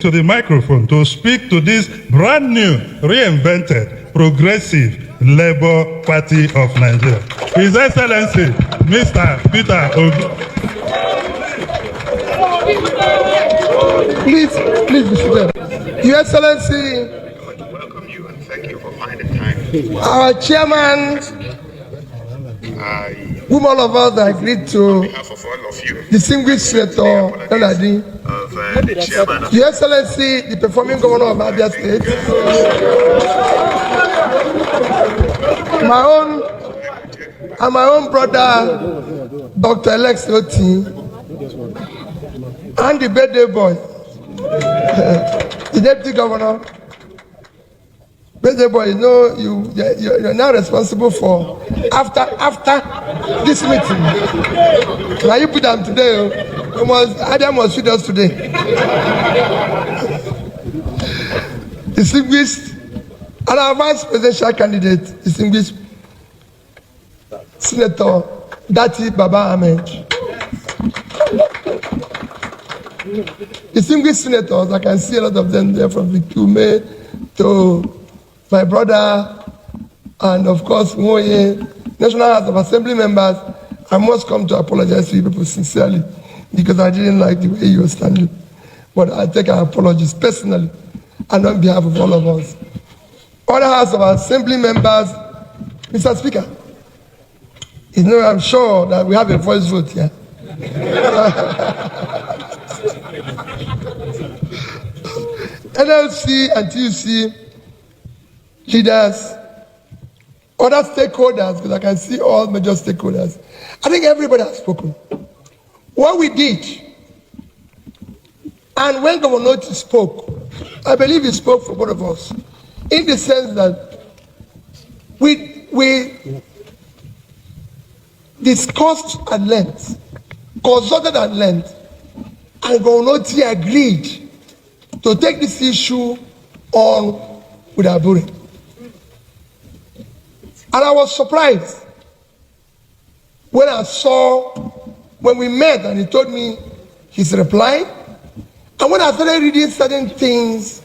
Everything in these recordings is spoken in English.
to the microphone to speak to this brand new, reinvented, progressive Labour Party of Nigeria. His Excellency, Mr. Peter Obi. Please be seated. Your Excellency, Welcome you and thank you for finding time. our chairman, whom all of us agreed to, On behalf of all of you, distinguished Senator Donadi, of the chairman of Your Excellency, the performing governor of Abia State, my own brother, Dr. Alex Oti, and the birthday boy, the deputy governor. Birthday boy, you know you're now responsible for after this meeting. Now you put them today. Adam must feed us today. Distinguished and our vice presidential candidate, distinguished Senator Dati Baba Ahmed. Distinguished senators, I can see a lot of them there, from Vikume to my brother, and of course, Moye, National House of Assembly members. I must come to apologize to you people sincerely because I didn't like the way you were standing. But I take our apologies personally and on behalf of all of us. Other House of Assembly members, Mr. Speaker, you know, I'm sure that we have a voice vote here. NLC and TUC leaders, other stakeholders, because I can see all major stakeholders. I think everybody has spoken. What we did, and when Governor Oti spoke, I believe he spoke for both of us, in the sense that we discussed at length, consulted at length, and Governor Oti agreed to take this issue on with Abure. And I was surprised when we met and he told me his reply. And when I started reading certain things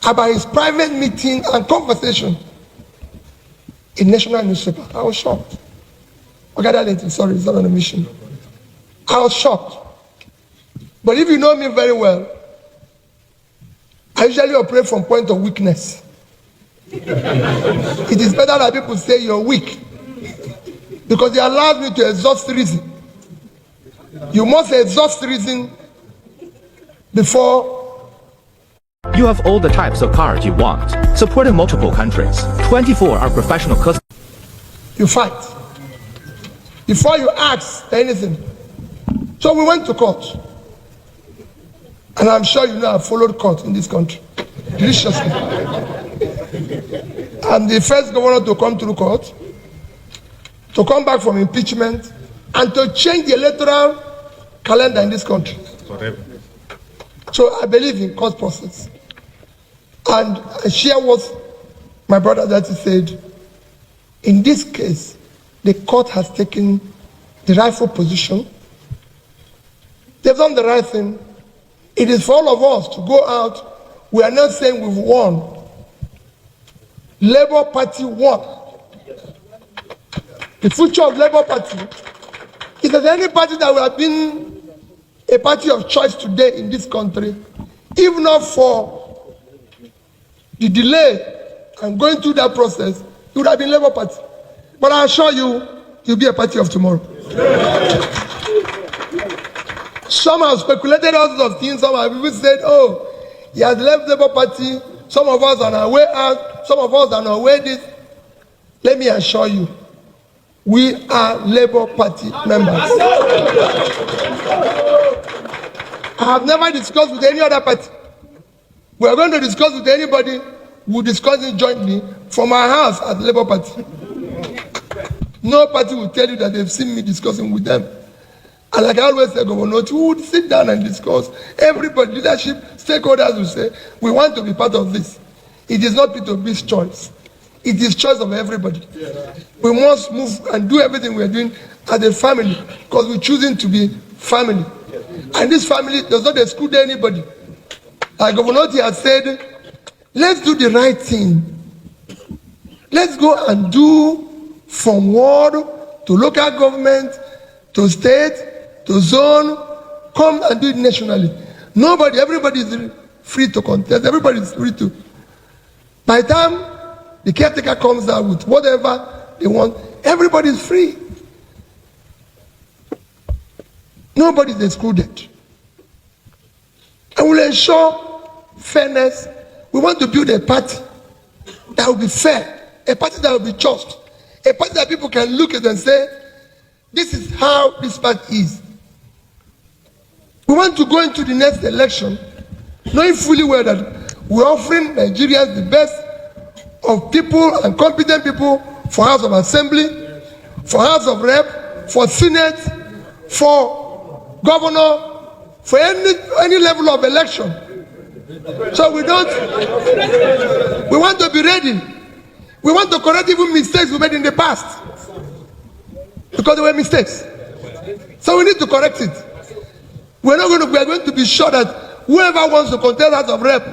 about his private meeting and conversation in national newspaper, I was shocked. Okay, sorry, it's not on a mission. I was shocked. But if you know me very well, I usually operate from point of weakness. It is better that people say you're weak because it allows me to exhaust reason. You must exhaust reason before. You have all the types of cars you want, supporting multiple countries. 24 are professional customers. You fight before you ask anything. So we went to court. And I'm sure you know I've followed court in this country deliciously. I'm the first governor to come through court, to come back from impeachment, and to change the electoral calendar in this country. Forever. So I believe in court process. And I share what my brother that he said. In this case, the court has taken the rightful position. They've done the right thing. It is for all of us to go out. We are not saying we've won. Labour Party won. The future of Labour Party, if there's any party that would have been a party of choice today in this country, if not for the delay and going through that process, it would have been Labour Party. But I assure you, you'll be a party of tomorrow. Some have speculated all sorts of things. Some have even said, oh, he has left Labour Party. Some of us are on our way out. Some of us are on our way this. Let me assure you, we are Labour Party members. I have never discussed with any other party. We are going to discuss with anybody. We'll discuss it jointly from our house at the Labour Party. No party will tell you that they've seen me discussing with them. And like I always say, Governor, we would sit down and discuss. Everybody, leadership, stakeholders will say, we want to be part of this. It is not P2B's choice. It is choice of everybody. We must move and do everything we are doing as a family because we're choosing to be family. And this family does not exclude anybody. Governor has said, let's do the right thing. Let's go and do from ward to local government, to state, to zone, come and do it nationally. Everybody is free to contest, everybody is free to. By the time the caretaker comes out with whatever they want, everybody is free. Nobody is excluded. And we'll ensure fairness. We want to build a party that will be fair, a party that will be just, a party that people can look at and say, this is how this party is. We want to go into the next election knowing fully well that we're offering Nigerians the best of people and competent people for House of Assembly, for House of Rep, for Senate, for Governor, for any level of election. So we want to be ready. We want to correct even mistakes we made in the past. Because there were mistakes. So we need to correct it. We are going to be sure that whoever wants to contest House of Rep,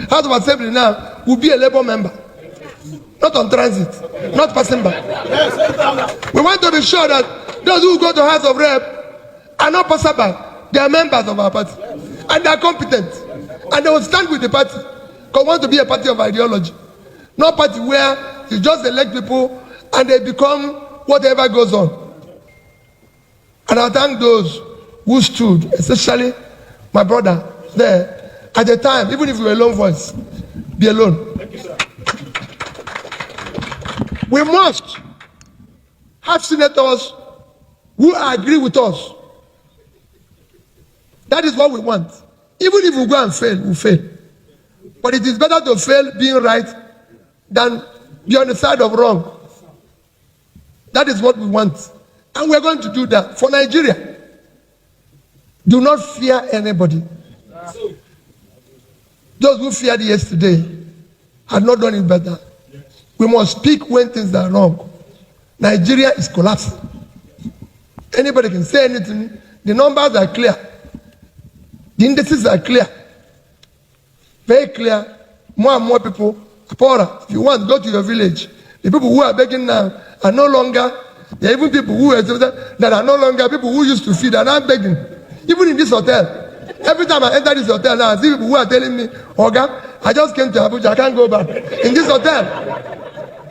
House of Assembly now will be a Labour member. Not on transit, not passing by. We want to be sure that those who go to House of Rep are not passing by. They are members of our party. And they are competent. And they will stand with the party. Because we want to be a party of ideology. Not a party where you just elect people and they become whatever goes on. And I thank those who stood, especially my brother there, at the time, even if you were a lone voice, be alone. We must have senators who agree with us. That is what we want. Even if we go and fail, we fail. But it is better to fail being right than be on the side of wrong. That is what we want. And we're going to do that for Nigeria. Do not fear anybody. Those who feared yesterday have not done it better. We must speak when things are wrong. Nigeria is collapsing. Anybody can say anything. The numbers are clear. The indices are clear. Very clear. More and more people are poorer. If you want, go to your village. The people who are begging now are no longer, there are even people who are, that are no longer people who used to feed are now begging. Even in this hotel. Every time I enter this hotel now, I see people who are telling me, Oga, I just came to Abuja, I can't go back. In this hotel.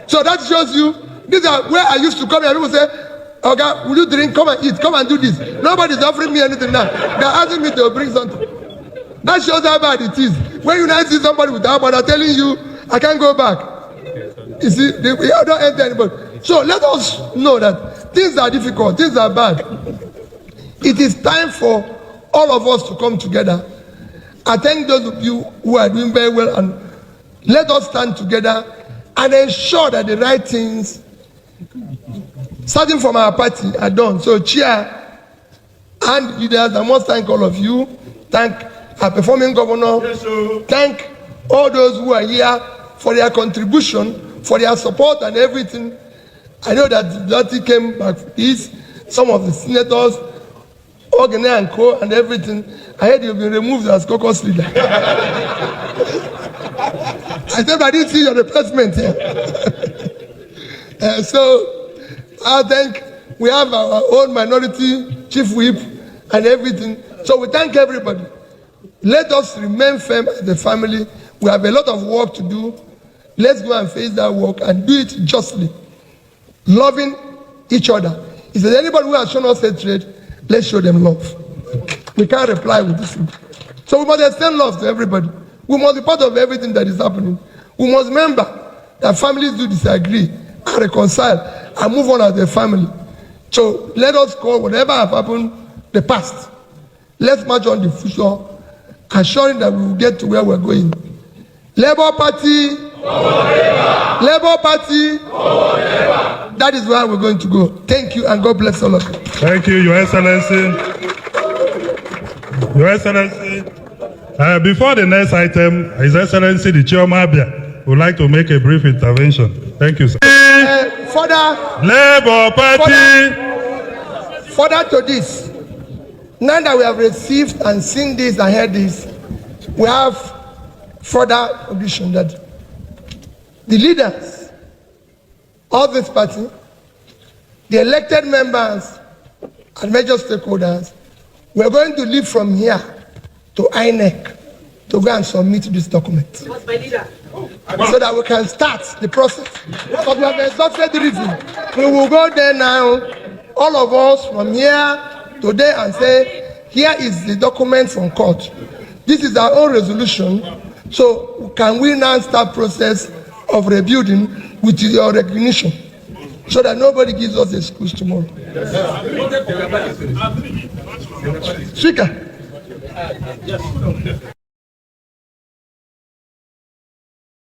So that shows you, these are where I used to come here. People say, Oga, will you drink? Come and eat. Come and do this. Nobody's offering me anything now. They're asking me to bring something. That shows how bad it is. When you now see somebody with that, but they're telling you, I can't go back. You see, they don't enter anybody. So let us know that things are difficult, things are bad. It is time for all of us to come together. I thank those of you who are doing very well, and let us stand together and ensure that the right things, starting from our party, are done. So, Chair and leaders, I must thank all of you. Thank our performing governor. Yes, sir. Thank all those who are here for their contribution, for their support and everything. I know that Lottie came back for this. Some of the senators, Ogene and Co. and everything. I heard you've been removed as caucus leader. I said I didn't see your replacement here. So I think we have our own minority chief whip and everything. So we thank everybody. Let us remain firm as a family. We have a lot of work to do. Let's go and face that work and do it justly. Loving each other. If there's anybody who has shown us hatred, let's show them love. We can't reply with this. So we must extend love to everybody. We must be part of everything that is happening. We must remember that families do disagree and reconcile and move on as a family. So let us call whatever has happened the past. Let's march on the future, assuring that we will get to where we're going. Labour Party, Labour Party, that is where we're going to go. Thank you and God bless all of you. Thank you, Your Excellency. Your Excellency, before the next item, His Excellency the Chairman Abia would like to make a brief intervention. Thank you, sir. Labour Party. Further to this, now that we have received and seen this and heard this, we have further condition that the leaders of this party, the elected members and major stakeholders, we're going to leave from here to INEC to go and submit this document so that we can start the process. But we have exhausted the reason. We will go there now, all of us from here today, and say, here is the document from court. This is our own resolution. So can we now start process of rebuilding with your recognition so that nobody gives us excuse tomorrow? Speaker.